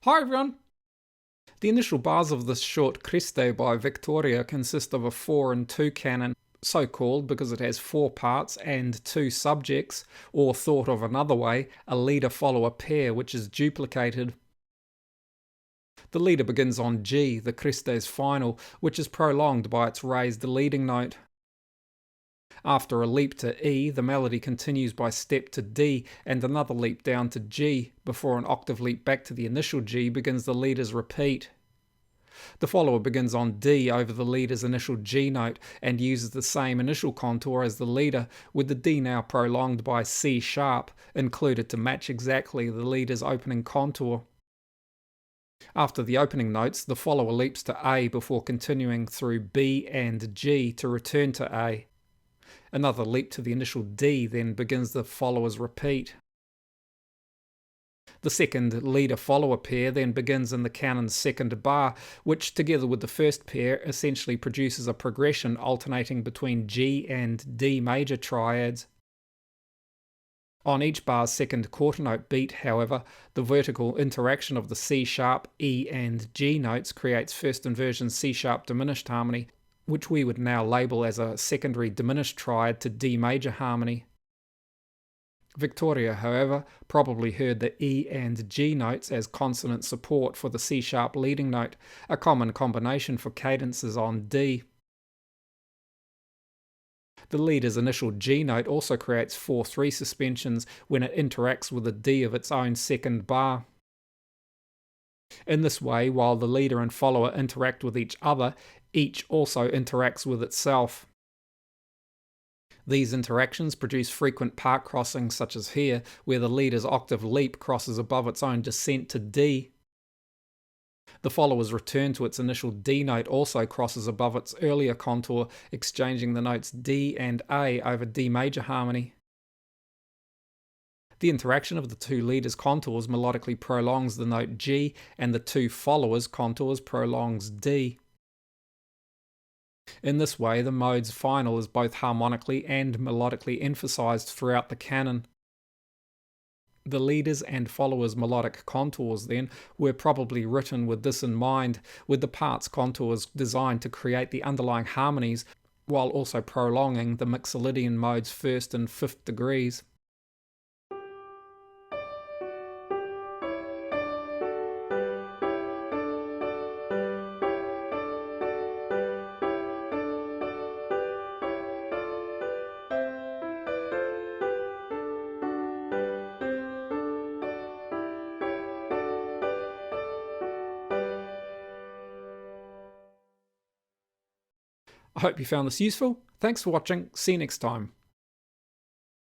Hi everyone! The initial bars of this short Christe by Victoria consist of a 4 and 2 canon, so called because it has 4 parts and 2 subjects, or thought of another way, a leader-follower pair which is duplicated. The leader begins on G, the Christe's final, which is prolonged by its raised leading note. After a leap to E, the melody continues by step to D and another leap down to G, before an octave leap back to the initial G begins the leader's repeat. The follower begins on D over the leader's initial G note and uses the same initial contour as the leader, with the D now prolonged by C sharp, included to match exactly the leader's opening contour. After the opening notes, the follower leaps to A before continuing through B and G to return to A. Another leap to the initial D then begins the follower's repeat. The second leader-follower pair then begins in the canon's second bar, which together with the first pair essentially produces a progression alternating between G and D major triads. On each bar's second quarter note beat, however, the vertical interaction of the C sharp, E and G notes creates first inversion C sharp diminished harmony, which we would now label as a secondary diminished triad to D major harmony. Victoria, however, probably heard the E and G notes as consonant support for the C sharp leading note, a common combination for cadences on D. The leader's initial G note also creates 4/3 suspensions when it interacts with a D of its own second bar. In this way, while the leader and follower interact with each other, each also interacts with itself. These interactions produce frequent part crossings, such as here, where the leader's octave leap crosses above its own descent to D. The follower's return to its initial D note also crosses above its earlier contour, exchanging the notes D and A over D major harmony. The interaction of the two leaders' contours melodically prolongs the note G, and the two followers' contours prolongs D. In this way, the mode's final is both harmonically and melodically emphasized throughout the canon. The leaders' and followers' melodic contours, then, were probably written with this in mind, with the parts' contours designed to create the underlying harmonies, while also prolonging the Mixolydian mode's first and fifth degrees. I hope you found this useful. Thanks for watching. See you next time.